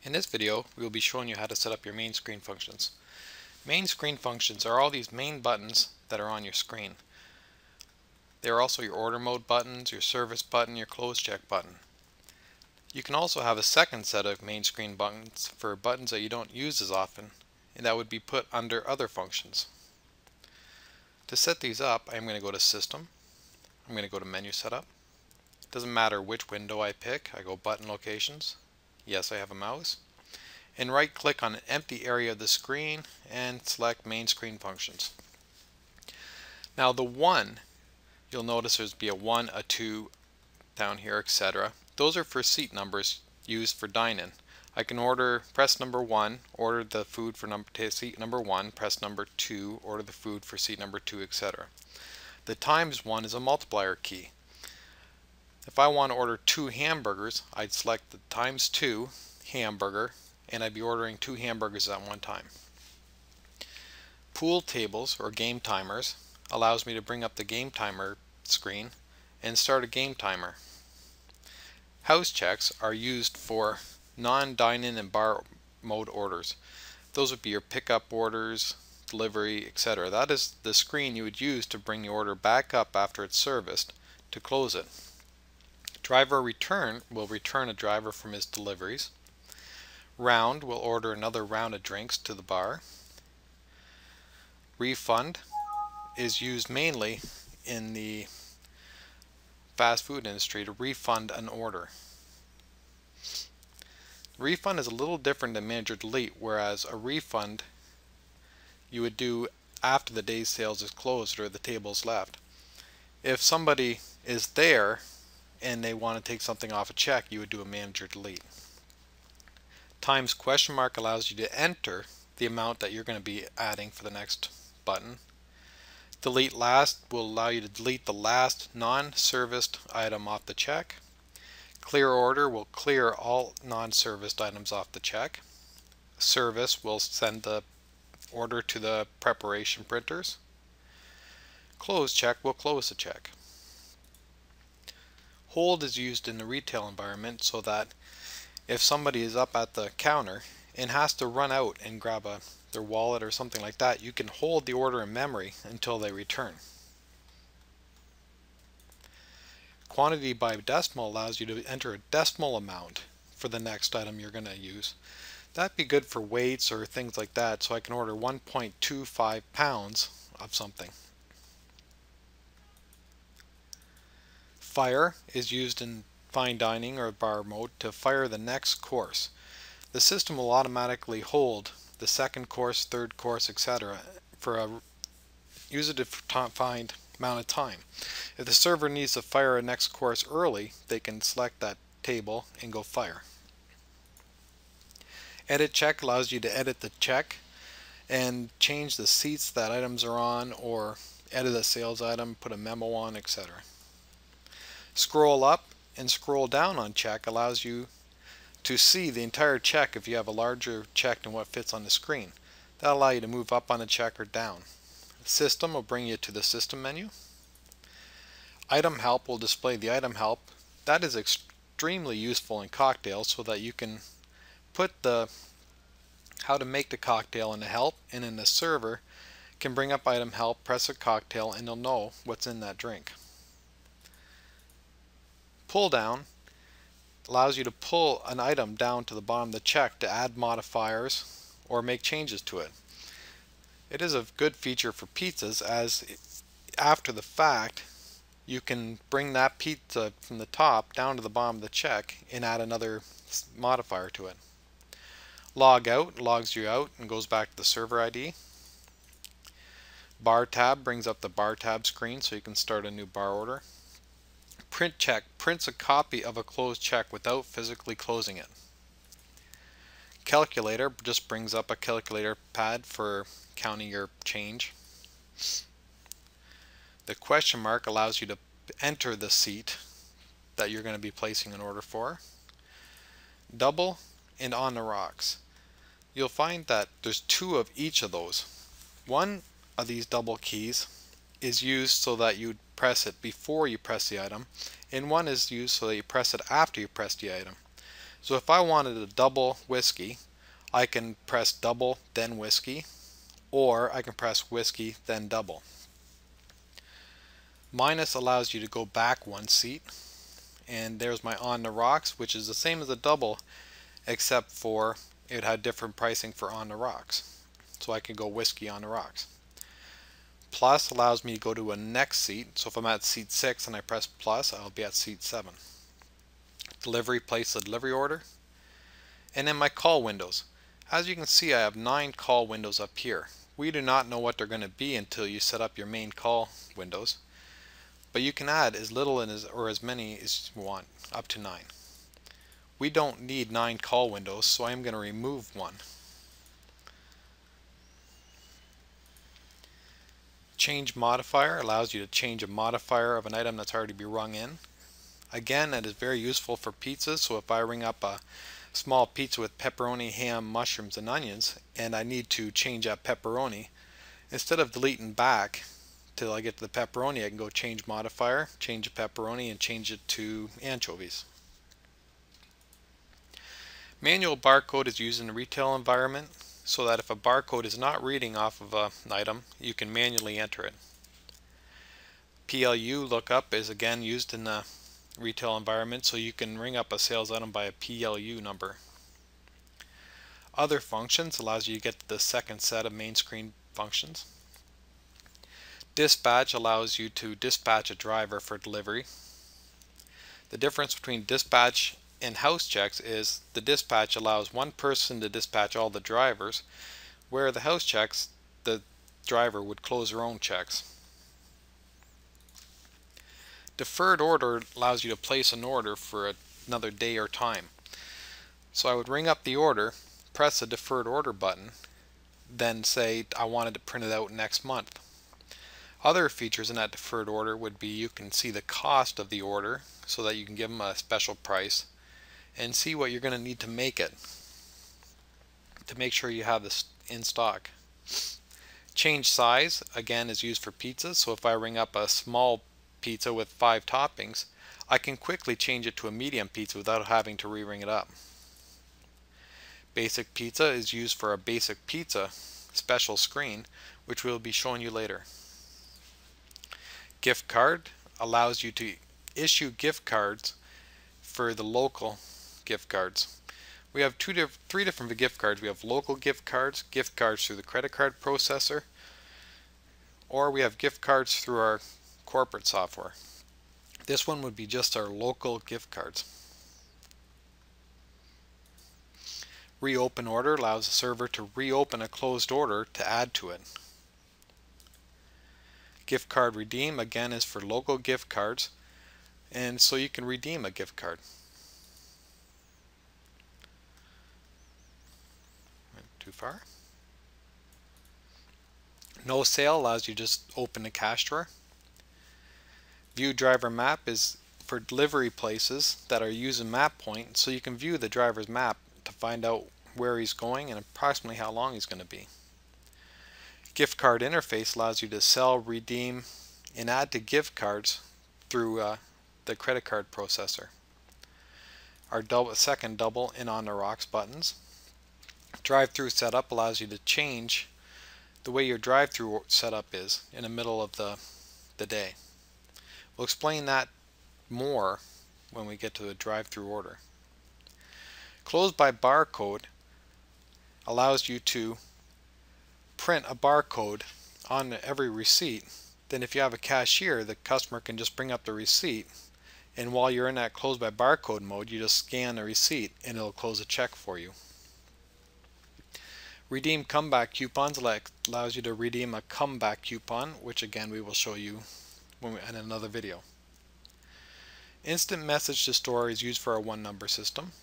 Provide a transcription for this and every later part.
In this video, we will be showing you how to set up your main screen functions. Main screen functions are all these main buttons that are on your screen. They are also your order mode buttons, your service button, your close check button. You can also have a second set of main screen buttons for buttons that you don't use as often, and that would be put under other functions. To set these up, I'm going to go to System. I'm going to go to Menu Setup. It doesn't matter which window I pick. I go Button Locations. Yes, I have a mouse. And right click on an empty area of the screen and select Main Screen Functions. Now the 1, you'll notice there's be a 1, a 2 down here, etc. Those are for seat numbers used for dine-in. I can press number 1, order the food for seat number 1, press number 2, order the food for seat number 2, etc. The times 1 is a multiplier key. If I want to order 2 hamburgers, I'd select the times 2 hamburger, and I'd be ordering 2 hamburgers at one time. Pool tables or game timers allows me to bring up the game timer screen and start a game timer. House checks are used for non-dine-in and bar mode orders. Those would be your pickup orders, delivery, etc. That is the screen you would use to bring the order back up after it's serviced to close it. Driver return will return a driver from his deliveries. Round will order another round of drinks to the bar. Refund is used mainly in the fast food industry to refund an order. Refund is a little different than manager delete, whereas a refund you would do after the day's sales is closed or the table is left. If somebody is there and they want to take something off a check, you would do a manager delete. Times question mark allows you to enter the amount that you're going to be adding for the next button. Delete last will allow you to delete the last non-serviced item off the check. Clear order will clear all non-serviced items off the check. Service will send the order to the preparation printers. Close check will close the check. Hold is used in the retail environment so that if somebody is up at the counter and has to run out and grab their wallet or something like that, you can hold the order in memory until they return. Quantity by decimal allows you to enter a decimal amount for the next item you're going to use. That'd be good for weights or things like that, so I can order 1.25 pounds of something. Fire is used in fine dining or bar mode to fire the next course. The system will automatically hold the second course, third course, etc. for a user-defined amount of time. If the server needs to fire a next course early, they can select that table and go fire. Edit check allows you to edit the check and change the seats that items are on, or edit a sales item, put a memo on, etc. Scroll up and scroll down on check allows you to see the entire check if you have a larger check than what fits on the screen. That'll allow you to move up on the check or down. System will bring you to the system menu. Item help will display the item help. That is extremely useful in cocktails so that you can put how to make the cocktail in the help, and then the server can bring up item help, press a cocktail, and they'll know what's in that drink. Pulldown allows you to pull an item down to the bottom of the check to add modifiers or make changes to it. It is a good feature for pizzas, as after the fact you can bring that pizza from the top down to the bottom of the check and add another modifier to it. Logout logs you out and goes back to the server ID. Bar tab brings up the bar tab screen so you can start a new bar order. Print check prints a copy of a closed check without physically closing it. Calculator just brings up a calculator pad for counting your change. The question mark allows you to enter the seat that you're going to be placing an order for. Double and on the rocks. You'll find that there's 2 of each of those. One of these double keys is used so that you press it before you press the item, and one is used so that you press it after you press the item. So if I wanted a double whiskey, I can press double then whiskey, or I can press whiskey then double. Minus allows you to go back one seat, and there's my on the rocks, which is the same as a double except for it had different pricing for on the rocks. So I can go whiskey on the rocks. Plus allows me to go to a next seat, so if I'm at seat 6 and I press plus, I'll be at seat 7. Delivery, place the delivery order. And then my call windows. As you can see, I have 9 call windows up here. We do not know what they're going to be until you set up your main call windows, but you can add as little or as many as you want, up to 9. We don't need 9 call windows, so I'm going to remove one. Change modifier allows you to change a modifier of an item that's already been rung in. Again, that is very useful for pizzas, so if I ring up a small pizza with pepperoni, ham, mushrooms, and onions, and I need to change that pepperoni, instead of deleting back till I get to the pepperoni, I can go change modifier, change the pepperoni, and change it to anchovies. Manual barcode is used in the retail environment, so that if a barcode is not reading off of an item, you can manually enter it. PLU lookup is again used in the retail environment, so you can ring up a sales item by a PLU number. Other functions allows you to get the second set of main screen functions. Dispatch allows you to dispatch a driver for delivery. The difference between dispatch and house checks is the dispatch allows one person to dispatch all the drivers, where the house checks, the driver would close their own checks. Deferred order allows you to place an order for another day or time. So I would ring up the order, press the deferred order button, then say I wanted to print it out next month. Other features in that deferred order would be you can see the cost of the order so that you can give them a special price and see what you're going to need to make it to make sure you have this in stock. Change size again is used for pizzas, so if I ring up a small pizza with 5 toppings, I can quickly change it to a medium pizza without having to re-ring it up. Basic pizza is used for a basic pizza special screen, which we'll be showing you later. Gift card allows you to issue gift cards for the local gift cards. We have three different gift cards. We have local gift cards through the credit card processor, or we have gift cards through our corporate software. This one would be just our local gift cards. Reopen order allows the server to reopen a closed order to add to it. Gift card redeem again is for local gift cards, and so you can redeem a gift card. Went too far. No sale allows you to just open the cash drawer. View driver map is for delivery places that are using map point, so you can view the driver's map to find out where he's going and approximately how long he's going to be. Gift card interface allows you to sell, redeem, and add to gift cards through the credit card processor. Our second double and on the rocks buttons. Drive-through setup allows you to change the way your drive-through setup is in the middle of the day. We'll explain that more when we get to the drive-through order. Close by barcode allows you to print a barcode on every receipt. Then if you have a cashier, the customer can just bring up the receipt, and while you're in that close by barcode mode, you just scan the receipt and it'll close a check for you. Redeem comeback coupons allows you to redeem a comeback coupon, which again we will show you in another video. Instant message to store is used for our one number system.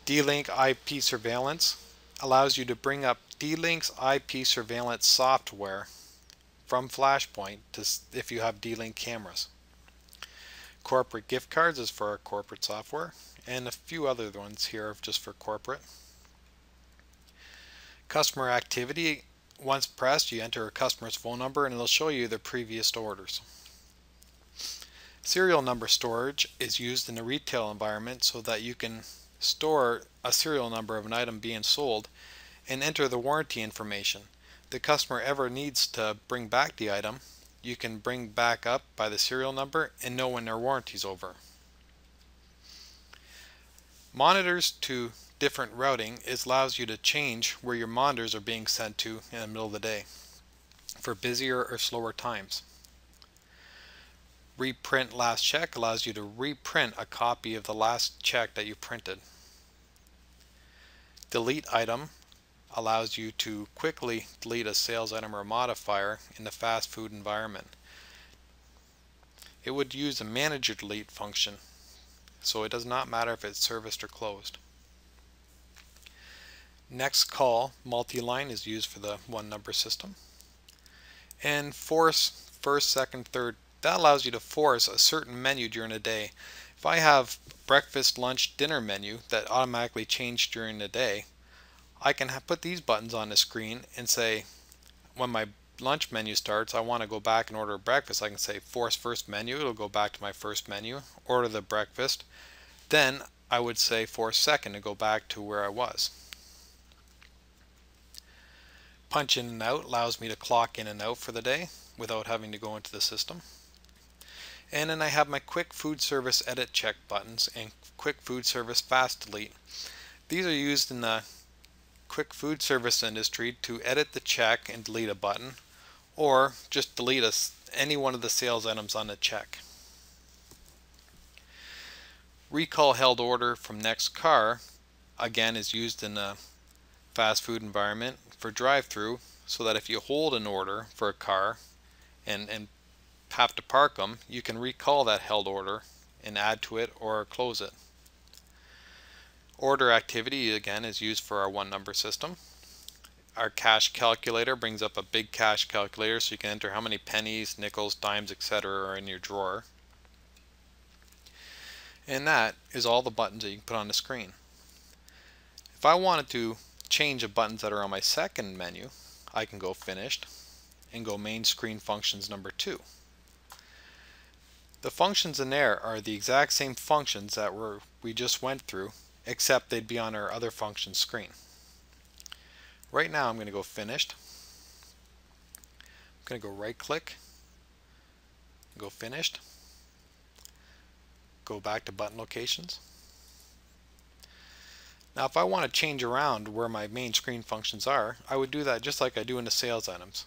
D-Link IP surveillance allows you to bring up D-Link's IP surveillance software from Flashpoint if you have D-Link cameras. Corporate gift cards is for our corporate software, and a few other ones here are just for corporate. Customer activity, once pressed, you enter a customer's phone number and it'll show you their previous orders. Serial number storage is used in a retail environment so that you can store a serial number of an item being sold and enter the warranty information. The customer ever needs to bring back the item, you can bring back up by the serial number and know when their warranty is over. Monitors to different routing allows you to change where your monitors are being sent to in the middle of the day for busier or slower times. Reprint last check allows you to reprint a copy of the last check that you printed. Delete item allows you to quickly delete a sales item or modifier in the fast food environment. It would use a manager delete function, so it does not matter if it's serviced or closed. Next call multi-line is used for the one number system. And force first, second, third, that allows you to force a certain menu during the day. If I have breakfast, lunch, dinner menu that automatically change during the day, I can put these buttons on the screen and say when my lunch menu starts, I want to go back and order breakfast. I can say force first menu, it'll go back to my first menu, order the breakfast. Then I would say force second to go back to where I was. Punch in and out allows me to clock in and out for the day without having to go into the system. And then I have my quick food service edit check buttons and quick food service fast delete. These are used in the quick food service industry to edit the check and delete a button, or just delete any one of the sales items on the check. Recall held order from next car again is used in a fast food environment for drive-through, so that if you hold an order for a car and have to park them, you can recall that held order and add to it or close it. Order activity again is used for our one number system. Our cash calculator brings up a big cash calculator so you can enter how many pennies, nickels, dimes, etc. are in your drawer. And that is all the buttons that you can put on the screen. If I wanted to change the buttons that are on my second menu, I can go finished and go main screen functions number 2. The functions in there are the exact same functions that we just went through, except they'd be on our other functions screen. Right now I'm going to go finished. I'm going to go right click, go finished, go back to button locations. Now if I want to change around where my main screen functions are, I would do that just like I do in the sales items.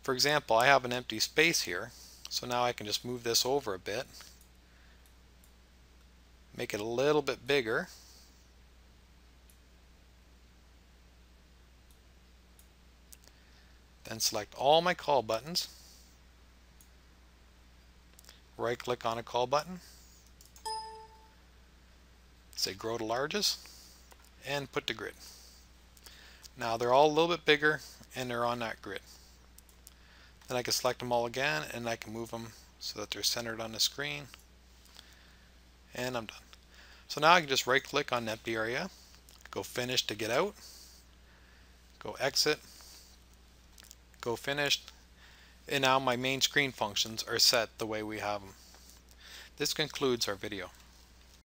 For example, I have an empty space here, so now I can just move this over a bit, make it a little bit bigger, then select all my call buttons, right click on a call button, say grow to largest, and put to grid. Now they're all a little bit bigger and they're on that grid. Then I can select them all again and I can move them so that they're centered on the screen, and I'm done. So now I can just right click on an empty area, go finish to get out, go exit, go finished, and now my main screen functions are set the way we have them. This concludes our video.